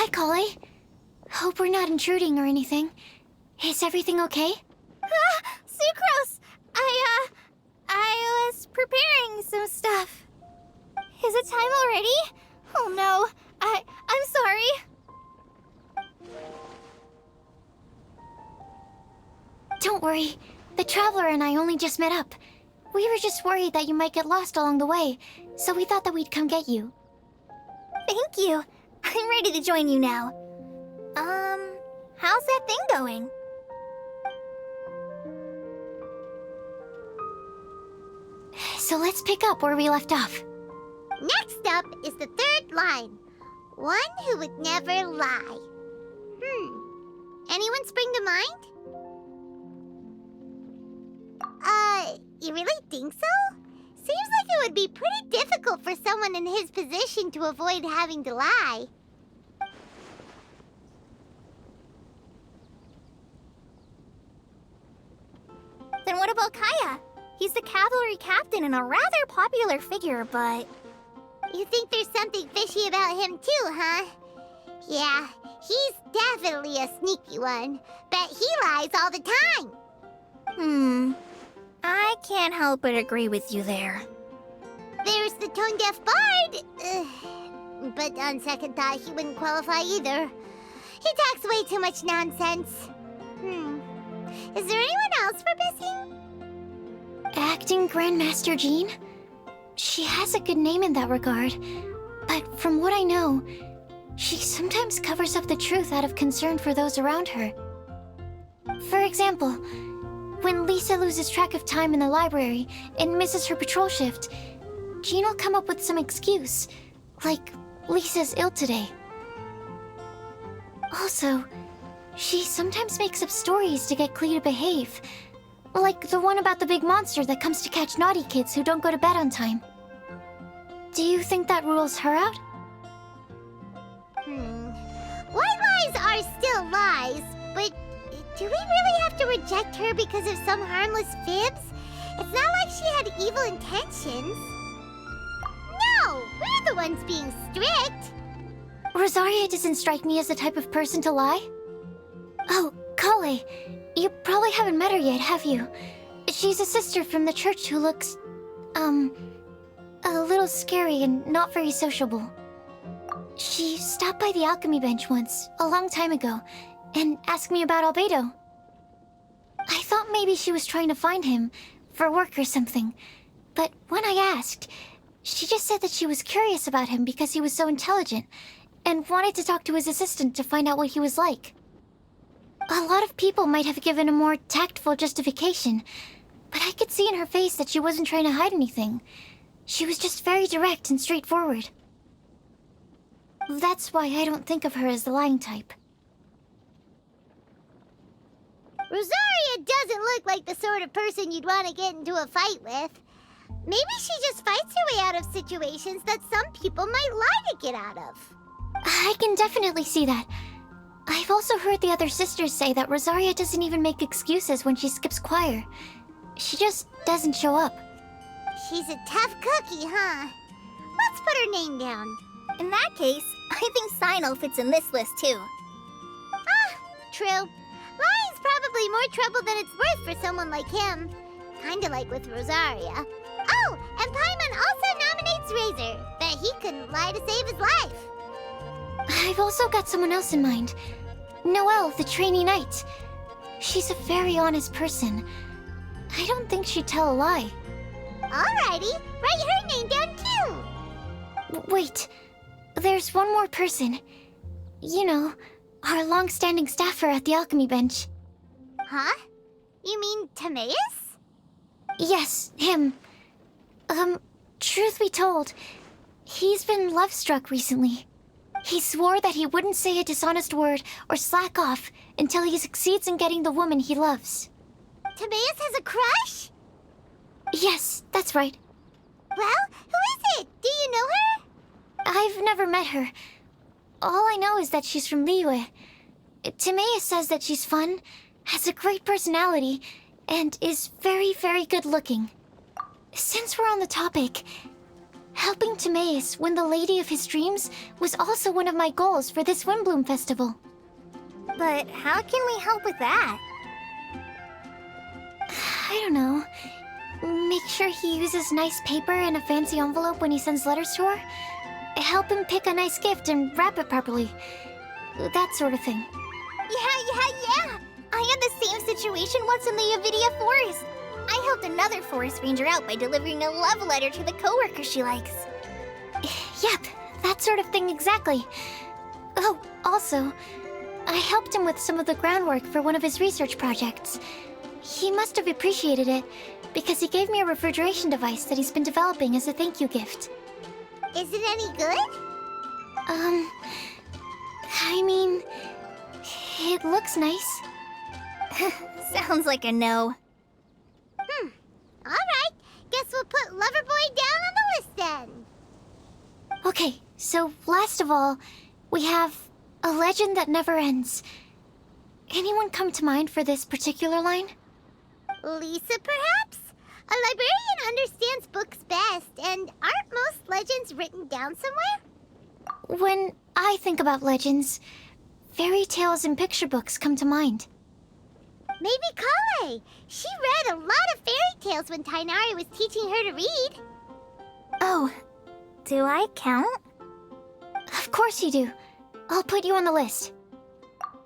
Hi, Collei. Hope we're not intruding or anything. Is everything okay? Sucrose! I was preparing some stuff. Is it time already? Oh no, I'm sorry. Don't worry. The Traveler and I only just met up. We were just worried that you might get lost along the way, so we thought that we'd come get you. Thank you. I'm ready to join you now. How's that thing going? So let's pick up where we left off. Next up is the third line. One who would never lie. Anyone spring to mind? You really think so? Seems like it would be pretty difficult for someone in his position to avoid having to lie. Then what about Kaya? He's the cavalry captain and a rather popular figure, but... You think there's something fishy about him too, huh? Yeah, he's definitely a sneaky one. Bet he lies all the time. I can't help but agree with you there. There's the tone-deaf bard. But on second thought, he wouldn't qualify either. He talks way too much nonsense. Is there anyone else we're missing? Acting Grandmaster Jean? She has a good name in that regard, but from what I know, she sometimes covers up the truth out of concern for those around her. For example, when Lisa loses track of time in the library and misses her patrol shift, Jean will come up with some excuse, like Lisa's ill today. Also, she sometimes makes up stories to get Collei to behave, like the one about the big monster that comes to catch naughty kids who don't go to bed on time. Do you think that rules her out? White lies are still lies, but do we really have to reject her because of some harmless fibs? It's not like she had evil intentions. No, we're the ones being strict. Rosaria doesn't strike me as the type of person to lie. Oh, Collei, you probably haven't met her yet, have you? She's a sister from the church who looks, a little scary and not very sociable. She stopped by the alchemy bench once, a long time ago, and asked me about Albedo. I thought maybe she was trying to find him, for work or something. But when I asked, she just said that she was curious about him because he was so intelligent, and wanted to talk to his assistant to find out what he was like. A lot of people might have given a more tactful justification, but I could see in her face that she wasn't trying to hide anything. She was just very direct and straightforward. That's why I don't think of her as the lying type. Rosaria doesn't look like the sort of person you'd want to get into a fight with. Maybe she just fights her way out of situations that some people might lie to get out of. I can definitely see that. I've also heard the other sisters say that Rosaria doesn't even make excuses when she skips choir. She just doesn't show up. She's a tough cookie, huh? Let's put her name down. In that case, I think Sinal fits in this list too. True. Lying's probably more trouble than it's worth for someone like him. Kinda like with Rosaria. Oh, and Paimon also nominates Razor. Bet he couldn't lie to save his life. I've also got someone else in mind. Noelle, the trainee knight. She's a very honest person. I don't think she'd tell a lie. Alrighty, write her name down too. Wait, there's one more person. You know, our long-standing staffer at the alchemy bench. Huh? You mean Timaeus? Yes, him. Truth be told, he's been love-struck recently. He swore that he wouldn't say a dishonest word or slack off until he succeeds in getting the woman he loves. Timaeus has a crush? Yes, that's right. Well, who is it? Do you know her? I've never met her. All I know is that she's from Liyue. Timaeus says that she's fun, has a great personality, and is very, very good looking. Since we're on the topic, Helping Timaeus win the Lady of his Dreams was also one of my goals for this WindBlume Festival. But how can we help with that? I don't know. Make sure he uses nice paper and a fancy envelope when he sends letters to her. Help him pick a nice gift and wrap it properly. That sort of thing. Yeah! I had the same situation once in the Avidia Forest. I helped another forest ranger out by delivering a love letter to the coworker she likes. Yep, that sort of thing exactly. Oh, also, I helped him with some of the groundwork for one of his research projects. He must have appreciated it, because he gave me a refrigeration device that he's been developing as a thank you gift. Is it any good? I mean, it looks nice. Sounds like a no. Alright, guess we'll put Loverboy down on the list then. Okay, so last of all, we have a legend that never ends. Anyone come to mind for this particular line? Lisa, perhaps? A librarian understands books best, and aren't most legends written down somewhere? When I think about legends, fairy tales and picture books come to mind. Maybe Collei. She read a lot of fairy tales when Tainari was teaching her to read. Oh, do I count? Of course you do. I'll put you on the list.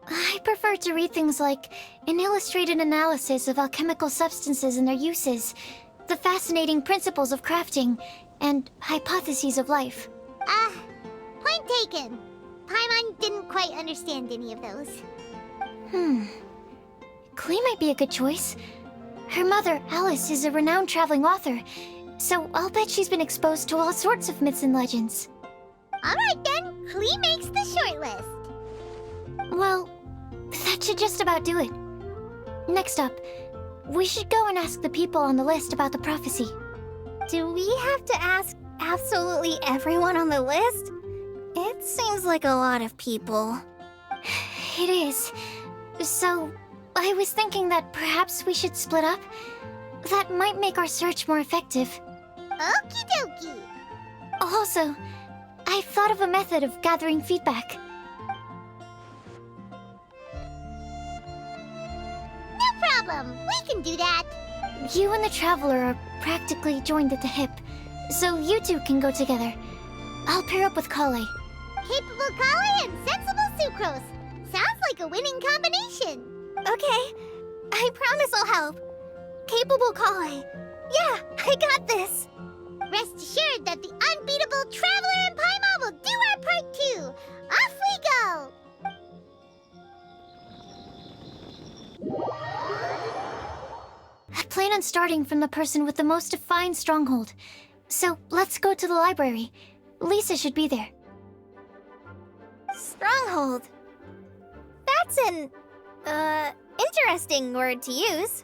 I prefer to read things like an illustrated analysis of alchemical substances and their uses, the fascinating principles of crafting, and hypotheses of life. Point taken. Paimon didn't quite understand any of those. Collei might be a good choice. Her mother, Alice, is a renowned traveling author, so I'll bet she's been exposed to all sorts of myths and legends. Alright then, Collei makes the shortlist. Well, that should just about do it. Next up, we should go and ask the people on the list about the prophecy. Do we have to ask absolutely everyone on the list? It seems like a lot of people. It is. So, I was thinking that perhaps we should split up. That might make our search more effective. Okie dokie. Also, I've thought of a method of gathering feedback. No problem. We can do that. You and the Traveler are practically joined at the hip, so you two can go together. I'll pair up with Collei. Capable Collei and sensible Sucrose. Sounds like a winning combination. Okay, I promise I'll help. Capable Collei. Yeah, I got this. Rest assured that the unbeatable Traveler and Paimon will do our part too. Off we go. I plan on starting from the person with the most defined stronghold. So let's go to the library. Lisa should be there. Stronghold. That's an, interesting word to use.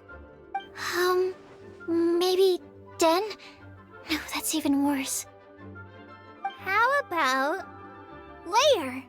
Maybe den? No, that's even worse. How about layer?